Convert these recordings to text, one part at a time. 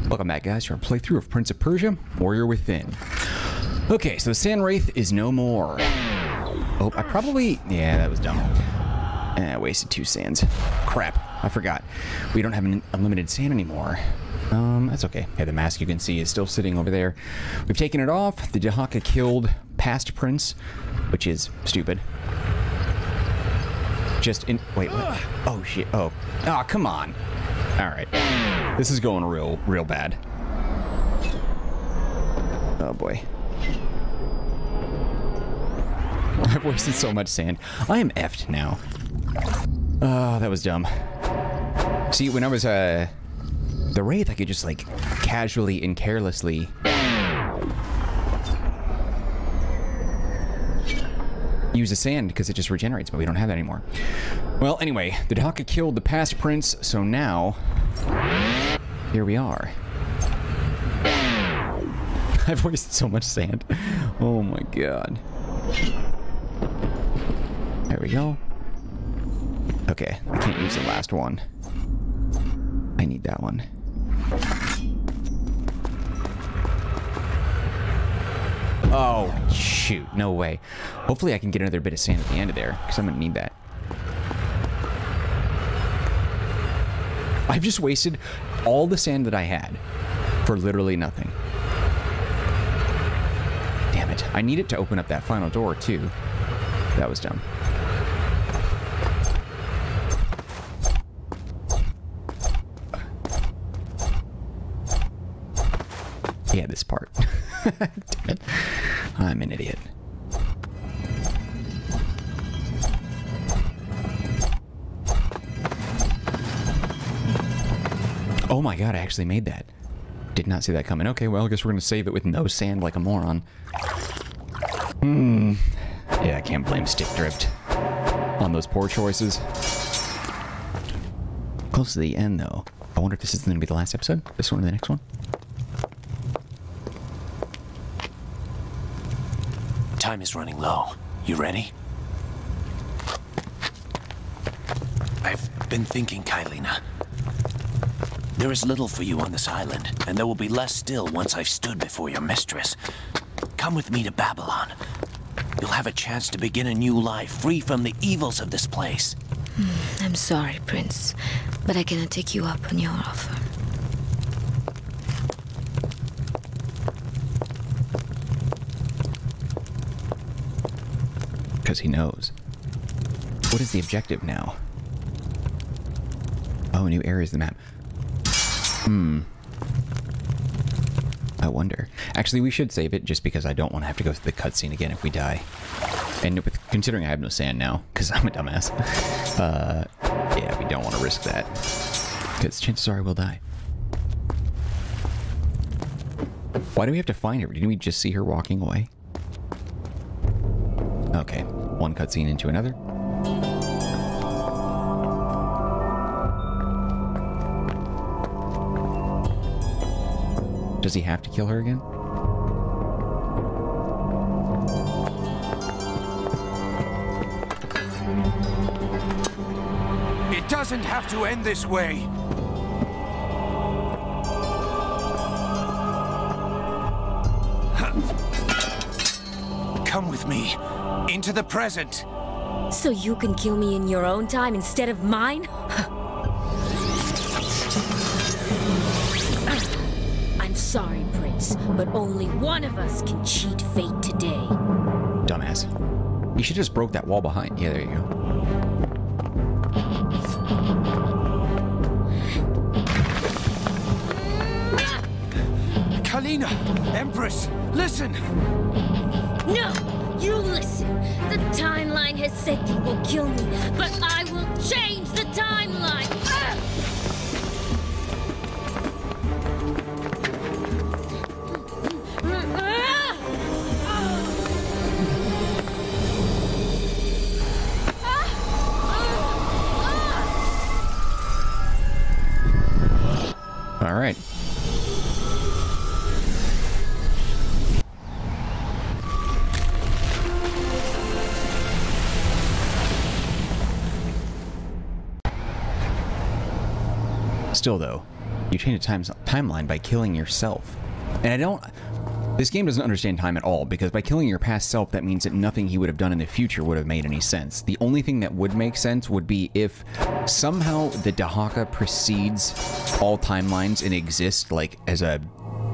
Welcome back, guys, to our playthrough of Prince of Persia, Warrior Within. Okay, so the Sand Wraith is no more. Oh, I probably... Yeah, that was dumb. I wasted 2 sands. Crap, I forgot. We don't have an unlimited sand anymore. That's okay. Yeah, the mask you can see is still sitting over there. We've taken it off. The Dahaka killed past Prince, which is stupid. Just in... Wait, what? Oh, shit. Oh. Oh, come on. All right. This is going real bad. Oh, boy. I've wasted so much sand. I am effed now. Oh, that was dumb. See, when I was, the Wraith, I could just, like, casually and carelessly... use the sand because it just regenerates, but we don't have that anymore. Well, anyway, the Dahaka killed the past prince, so now here we are. I've wasted so much sand. Oh my god. There we go. Okay, I can't use the last one. I need that one. Oh, shoot. No way. Hopefully I can get another bit of sand at the end of there, because I'm going to need that. I've just wasted all the sand that I had for literally nothing. Damn it. I need it to open up that final door, too. That was dumb. Yeah, this part. Damn it. I'm an idiot. Oh my god, I actually made that. Did not see that coming. Okay, well, I guess we're going to save it with no sand like a moron. Yeah, I can't blame Stick Drift on those poor choices. Close to the end, though. I wonder if this is going to be the last episode? This one or the next one? Time is running low. You ready? I've been thinking, Kailina. There is little for you on this island, and there will be less still once I've stood before your mistress. Come with me to Babylon. You'll have a chance to begin a new life, free from the evils of this place. I'm sorry, Prince, but I cannot take you up on your offer. Because he knows. What is the objective now? Oh, new areas of the map. I wonder. Actually, we should save it just because I don't want to have to go through the cutscene again if we die. And with considering I have no sand now, because I'm a dumbass. Yeah, we don't want to risk that. Because chances are I will die. Why do we have to find her? Didn't we just see her walking away? Okay, one cutscene into another. Does he have to kill her again? It doesn't have to end this way. Come with me. Into the present. So you can kill me in your own time instead of mine? I'm sorry, Prince, but only one of us can cheat fate today. Dumbass. You should just broke that wall behind. Yeah, there you go. Kailina! Empress! Listen! No! You listen! The timeline has said you will kill me, but I will change the timeline! All right. Still, though, You change the timeline by killing yourself. And I don't... This game doesn't understand time at all, because by killing your past self, that means that nothing he would have done in the future would have made any sense. The only thing that would make sense would be if somehow the Dahaka precedes all timelines and exists like as a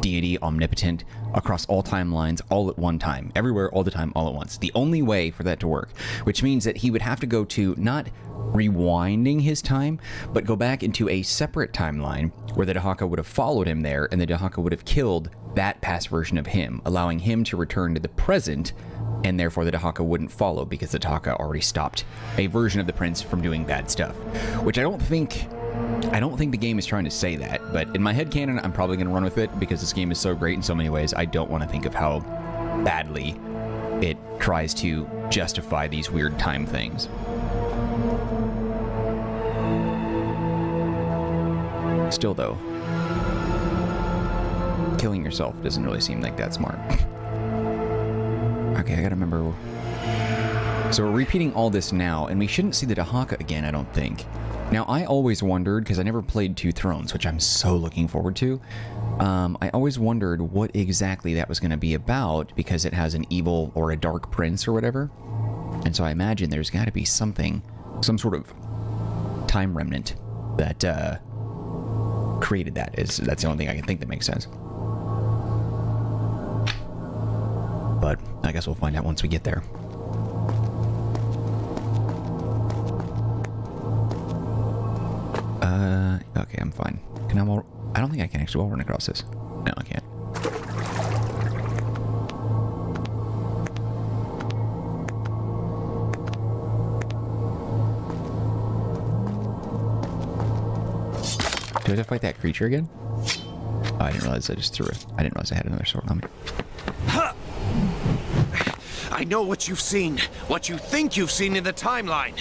deity omnipotent across all timelines all at one time. Everywhere, all the time, all at once. The only way for that to work, which means that he would have to go to not rewinding his time, but go back into a separate timeline where the Dahaka would have followed him there, and the Dahaka would have killed that past version of him, allowing him to return to the present, and therefore the Dahaka wouldn't follow because the Dahaka already stopped a version of the prince from doing bad stuff. Which I don't think the game is trying to say that, but in my headcanon, I'm probably going to run with it because this game is so great in so many ways. I don't want to think of how badly it tries to justify these weird time things. Still, though, killing yourself doesn't really seem like that smart. Okay, I gotta remember. So we're repeating all this now, and we shouldn't see the Dahaka again, I don't think. Now, I always wondered, because I never played Two Thrones, which I'm so looking forward to, I always wondered what exactly that was going to be about, because it has an evil or a dark prince or whatever. And so I imagine there's got to be something, some sort of time remnant that created that. That's the only thing I can think that makes sense. But I guess we'll find out once we get there. Okay, I'm fine. Can I don't think I can actually wall run across this. No, I can't. Do I have to fight that creature again? Oh, I didn't realize I just threw it. I didn't realize I had another sword on me. I know what you've seen. What you think you've seen in the timeline.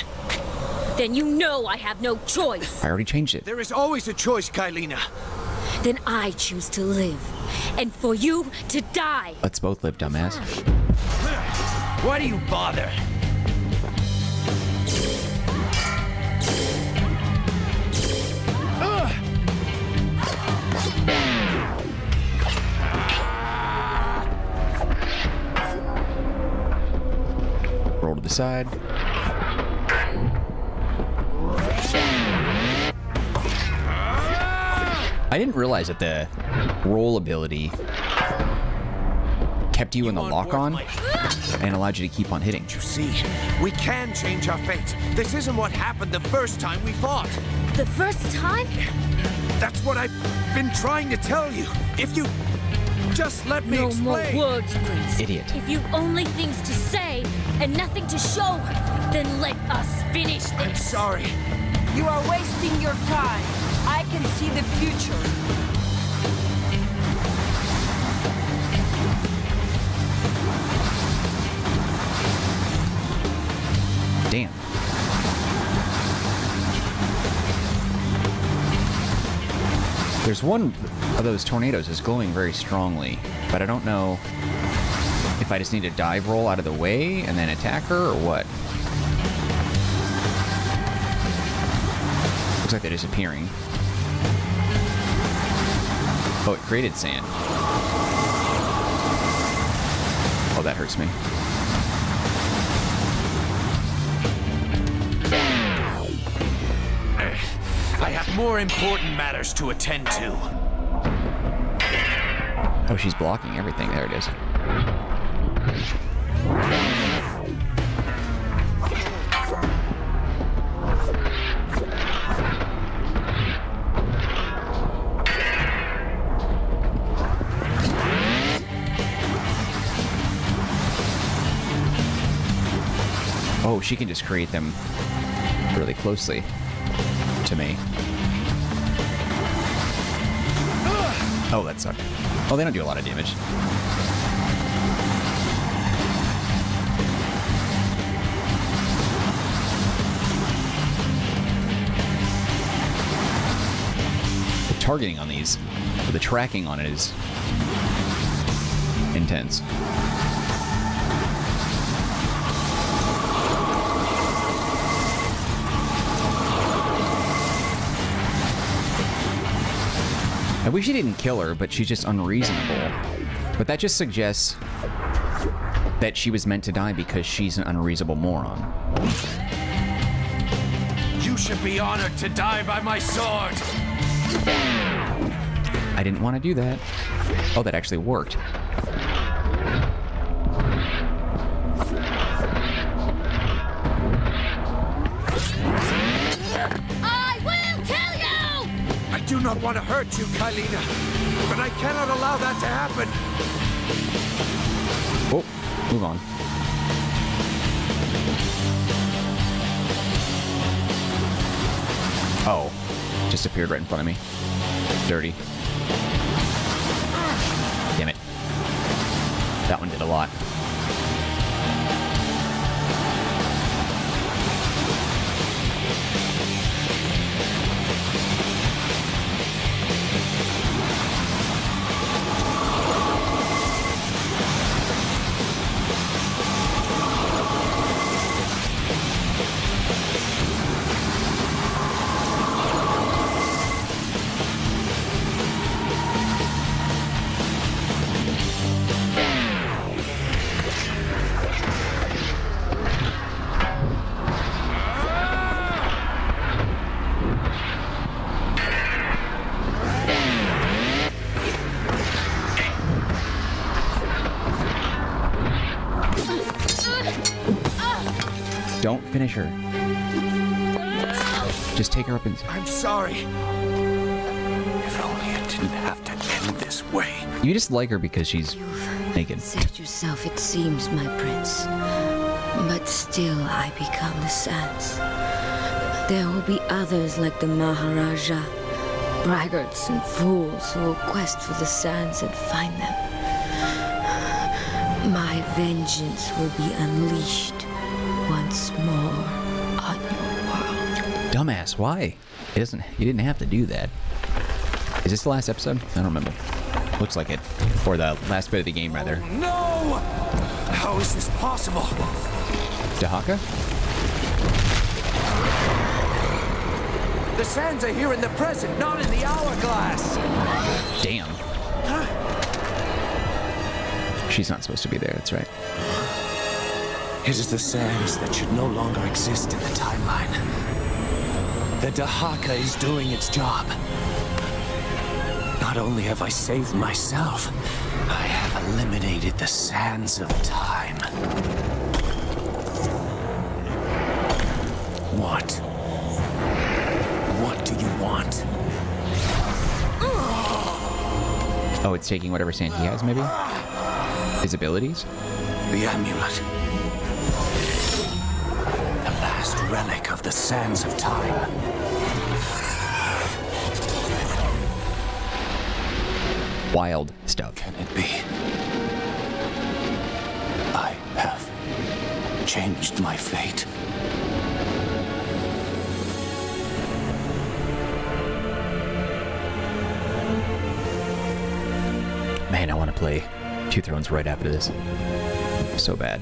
Then you know I have no choice. I already changed it. There is always a choice, Kailina. Then I choose to live. And for you to die. Let's both live, dumbass. Why do you bother? Roll to the side. I didn't realize that the roll ability kept you in the lock-on and allowed you to keep on hitting. You see, we can change our fate. This isn't what happened the first time we fought. The first time? That's what I've been trying to tell you. If you just let me explain. No more words, Prince. Idiot. If you've only things to say and nothing to show, then let us finish this. I'm sorry. You are wasting your time. I can see the future. Damn. There's one of those tornadoes is glowing very strongly, but I don't know if I just need to dive roll out of the way and then attack her or what. Looks like they're disappearing. Oh, it created sand. Oh, that hurts me. I have more important matters to attend to. Oh, she's blocking everything. There it is. Oh, she can just create them really closely to me. Oh, that sucked. Oh, they don't do a lot of damage. The targeting on these, or the tracking on it is intense. I wish he didn't kill her, but she's just unreasonable. But that just suggests that she was meant to die because she's an unreasonable moron. You should be honored to die by my sword. I didn't want to do that. Oh, that actually worked. I will kill you! I do not want to hurt you, Kylina, but I cannot allow that to happen. Oh, move on. Oh, just appeared right in front of me. Dirty. Damn it. That one did a lot. Don't finish her. Just take her up and... I'm sorry. If only it didn't have to end this way. You just like her because she's naked. Said yourself, it seems, my prince. But still I become the sands. There will be others like the Maharaja, braggarts and fools who will quest for the sands and find them. My vengeance will be unleashed once more on your world. Dumbass, why? You didn't have to do that. Is this the last episode? I don't remember. Looks like it. Or the last bit of the game, rather. Oh, no! How is this possible? Dahaka? The sands are here in the present, not in the hourglass. Damn. She's not supposed to be there, that's right. It is the sands that should no longer exist in the timeline. The Dahaka is doing its job. Not only have I saved myself, I have eliminated the sands of time. What? What do you want? Oh, it's taking whatever sand he has, maybe? His abilities? The amulet. The last relic of the sands of time. Wild stuff. Can it be? I have changed my fate. Man, I want to play Two Thrones right after this. So bad.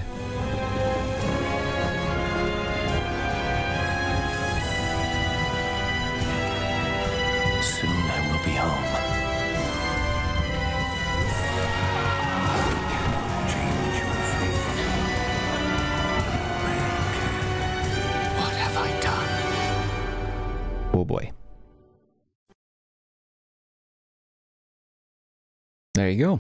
Soon I will be home. What have I done? Oh boy. There you go.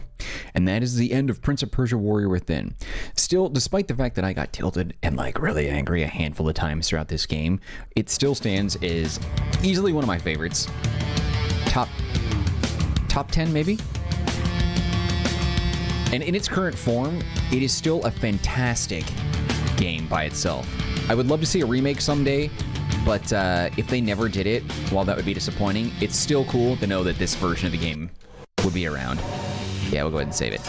And that is the end of Prince of Persia Warrior Within. Still, despite the fact that I got tilted and like really angry a handful of times throughout this game, it still stands as easily one of my favorites. Top 10 maybe? And in its current form, it is still a fantastic game by itself. I would love to see a remake someday, but if they never did it, while that would be disappointing, it's still cool to know that this version of the game would be around. Yeah, we'll go ahead and save it.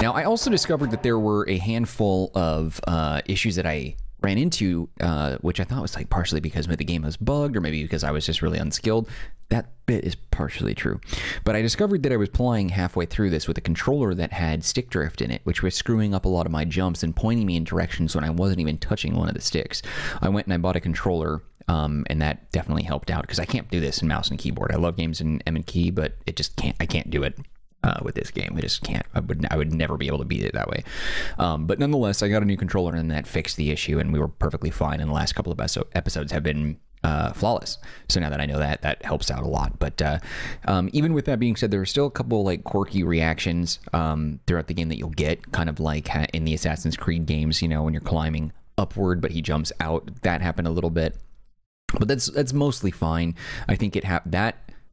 Now, I also discovered that there were a handful of issues that I ran into, which I thought was like partially because the game was bugged or maybe because I was just really unskilled. That bit is partially true. But I discovered that I was playing halfway through this with a controller that had stick drift in it, which was screwing up a lot of my jumps and pointing me in directions when I wasn't even touching one of the sticks. I went and I bought a controller and that definitely helped out because I can't do this in mouse and keyboard. I love games in M and key, but it just can't. I can't do it with this game. I just can't. I would never be able to beat it that way. But nonetheless, I got a new controller, and that fixed the issue, and we were perfectly fine. And the last couple of episodes have been flawless. So now that I know that, that helps out a lot. But even with that being said, there are still a couple like quirky reactions throughout the game that you'll get, kind of like in the Assassin's Creed games, you know, when you're climbing upward but he jumps out. That happened a little bit, but that's mostly fine. I think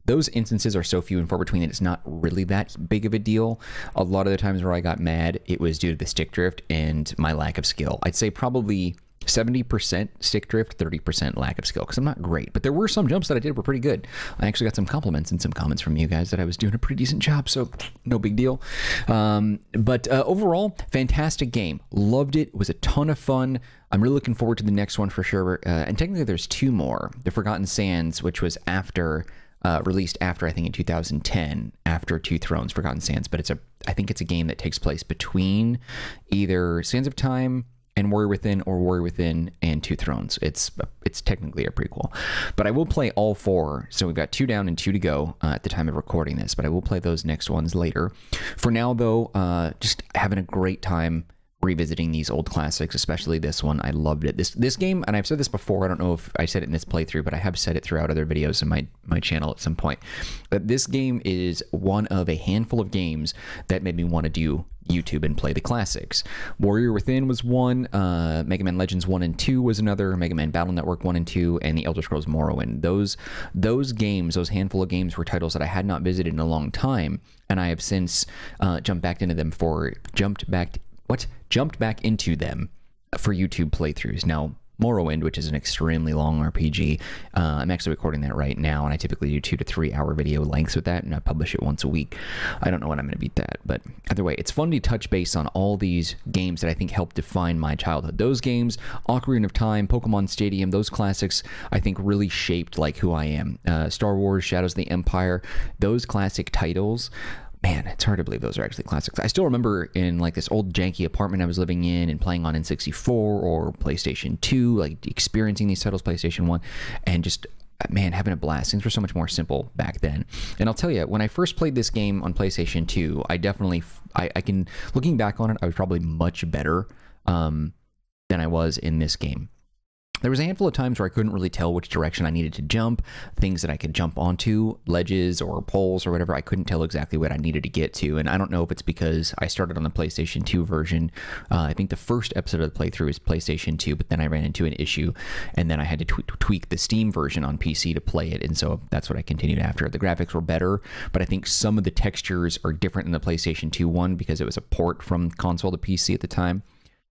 those instances are so few and far between that it's not really that big of a deal. A lot of the times where I got mad, it was due to the stick drift and my lack of skill. I'd say probably 70% stick drift, 30% lack of skill, because I'm not great. But there were some jumps that I did were pretty good. I actually got some compliments and some comments from you guys that I was doing a pretty decent job, so no big deal. But overall, fantastic game. Loved it. It was a ton of fun. I'm really looking forward to the next one for sure. And technically there's two more. The Forgotten Sands, which was released after, I think in 2010, after Two Thrones, Forgotten Sands. But I think it's a game that takes place between either Sands of Time and Warrior Within, or Warrior Within and Two Thrones. It's technically a prequel. But I will play all four. So we've got 2 down and 2 to go at the time of recording this. But I will play those next ones later. For now, though, just having a great time revisiting these old classics, especially this one. I loved it. This game, and I've said this before, I don't know if I said it in this playthrough, but I have said it throughout other videos in my channel at some point, but this game is one of a handful of games that made me want to do YouTube and play the classics. Warrior Within was one, Mega Man Legends 1 and 2 was another, Mega Man Battle Network 1 and 2, and the Elder Scrolls Morrowind. Those games, those handful of games, were titles that I had not visited in a long time, and I have since jumped back into them for YouTube playthroughs. Now, Morrowind, which is an extremely long RPG, I'm actually recording that right now, and I typically do 2 to 3 hour video lengths with that, and I publish it once a week. I don't know when I'm going to beat that, but either way, it's fun to touch base on all these games that I think helped define my childhood. Those games, Ocarina of Time, Pokemon Stadium, those classics, I think really shaped like who I am. Star Wars, Shadows of the Empire, those classic titles. Man, it's hard to believe those are actually classics. I still remember in like this old janky apartment I was living in and playing on N64 or PlayStation 2, like experiencing these titles, PlayStation 1, and just, man, having a blast. Things were so much more simple back then. And I'll tell you, when I first played this game on PlayStation 2, I definitely, looking back on it, I was probably much better than I was in this game. There was a handful of times where I couldn't really tell which direction I needed to jump, things that I could jump onto, ledges or poles or whatever. I couldn't tell exactly what I needed to get to, and I don't know if it's because I started on the PlayStation 2 version. I think the first episode of the playthrough is PlayStation 2, but then I ran into an issue, and then I had to tweak the Steam version on PC to play it, and so that's what I continued after. The graphics were better, but I think some of the textures are different in the PlayStation 2 one because it was a port from console to PC at the time.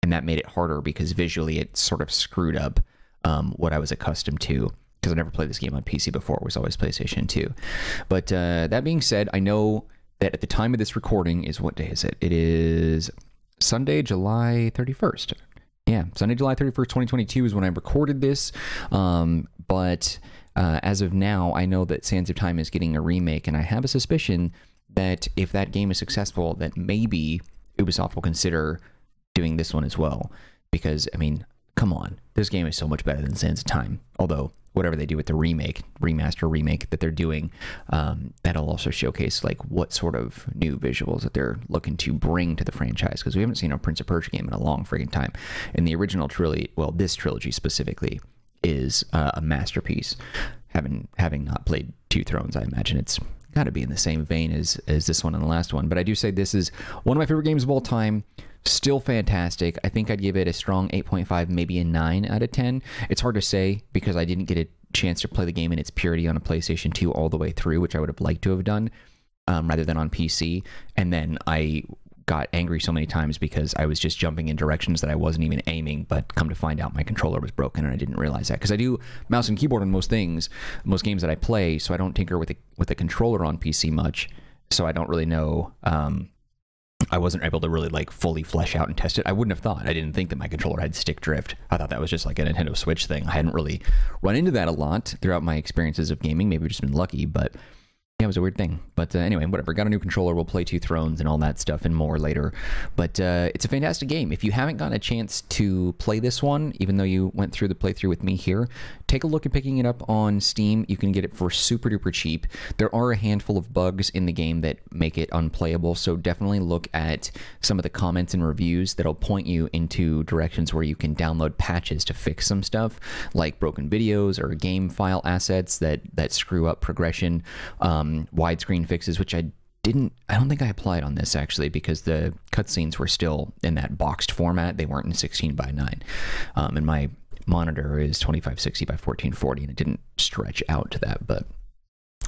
And that made it harder because visually it sort of screwed up what I was accustomed to, because I never played this game on PC before. It was always PlayStation 2. But that being said, I know that at the time of this recording is, what day is it? It is Sunday, July 31st. Yeah, Sunday, July 31st, 2022 is when I recorded this. But as of now, I know that Sands of Time is getting a remake, and I have a suspicion that if that game is successful, that maybe Ubisoft will consider doing this one as well, because I mean, come on, this game is so much better than Sands of Time. Although whatever they do with the remake that they're doing, that'll also showcase like what sort of new visuals that they're looking to bring to the franchise, because we haven't seen a Prince of Persia game in a long friggin' time. And the original trilogy, well, this trilogy specifically, is a masterpiece. Having not played Two Thrones, I imagine it's got to be in the same vein as this one and the last one. But I do say this is one of my favorite games of all time. Still fantastic. I think I'd give it a strong 8.5, maybe a 9 out of 10. It's hard to say because I didn't get a chance to play the game in its purity on a PlayStation 2 all the way through, which I would have liked to have done, rather than on PC. And then I got angry so many times because I was just jumping in directions that I wasn't even aiming, but come to find out my controller was broken and I didn't realize that, because I do mouse and keyboard on most games that I play, so I don't tinker with the controller on PC much, so I don't really know. I wasn't able to really like fully flesh out and test it. I wouldn't have thought. I didn't think that my controller had stick drift. I thought that was just like a Nintendo Switch thing. I hadn't really run into that a lot throughout my experiences of gaming. Maybe I've just been lucky, but Yeah, it was a weird thing. But anyway, whatever. Got a new controller. We'll play Two Thrones and all that stuff and more later. But it's a fantastic game. If you haven't gotten a chance to play this one, even though you went through the playthrough with me here, take a look at picking it up on Steam. You can get it for super duper cheap. There are a handful of bugs in the game that make it unplayable, so definitely look at some of the comments and reviews that'll point you into directions where you can download patches to fix some stuff, like broken videos or game file assets that screw up progression. Widescreen fixes, which I don't think I applied on this actually, because the cutscenes were still in that boxed format. They weren't in 16:9, and my monitor is 2560 by 1440, and it didn't stretch out to that. But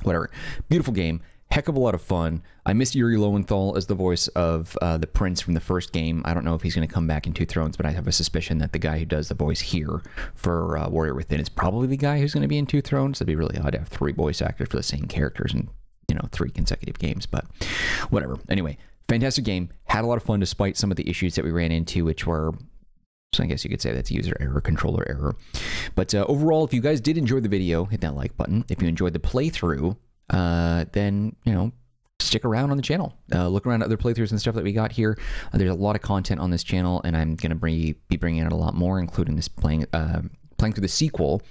whatever, beautiful game, heck of a lot of fun. I miss Yuri Lowenthal as the voice of the prince from the first game. I don't know if he's going to come back in Two Thrones, but I have a suspicion that the guy who does the voice here for Warrior Within is probably the guy who's going to be in Two Thrones. It'd be really odd to have 3 voice actors for the same characters in, 3 consecutive games, but whatever. Anyway, fantastic game. Had a lot of fun despite some of the issues that we ran into, which were, so I guess you could say that's user error, controller error. But overall, if you guys did enjoy the video, hit that like button. If you enjoyed the playthrough, then, stick around on the channel. Look around at other playthroughs and stuff that we got here. There's a lot of content on this channel, and I'm going to be bringing out a lot more, including this playing through the sequel,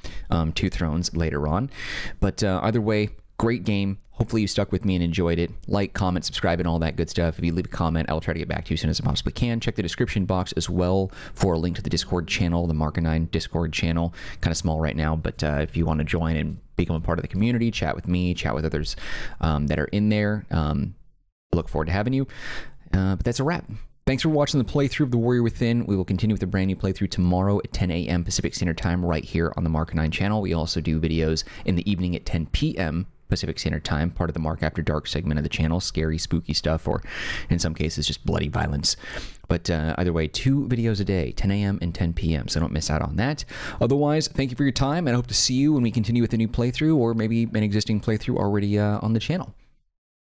Two Thrones, later on. But either way, great game. Hopefully you stuck with me and enjoyed it. Like, comment, subscribe, and all that good stuff. If you leave a comment, I'll try to get back to you as soon as I possibly can. Check the description box as well for a link to the Discord channel, the Marcanine Discord channel. Kind of small right now, but if you want to join and become a part of the community, chat with me, chat with others that are in there, look forward to having you. But that's a wrap. Thanks for watching the playthrough of The Warrior Within. We will continue with a brand new playthrough tomorrow at 10 a.m. Pacific Standard Time right here on the Marcanine channel. We also do videos in the evening at 10 p.m. Pacific Standard Time, part of the Mark After Dark segment of the channel. Scary, spooky stuff, or in some cases, just bloody violence. But either way, 2 videos a day, 10 a.m. and 10 p.m., so don't miss out on that. Otherwise, thank you for your time, and I hope to see you when we continue with a new playthrough, or maybe an existing playthrough already on the channel.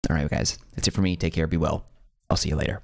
All right, guys, that's it for me. Take care, be well. I'll see you later.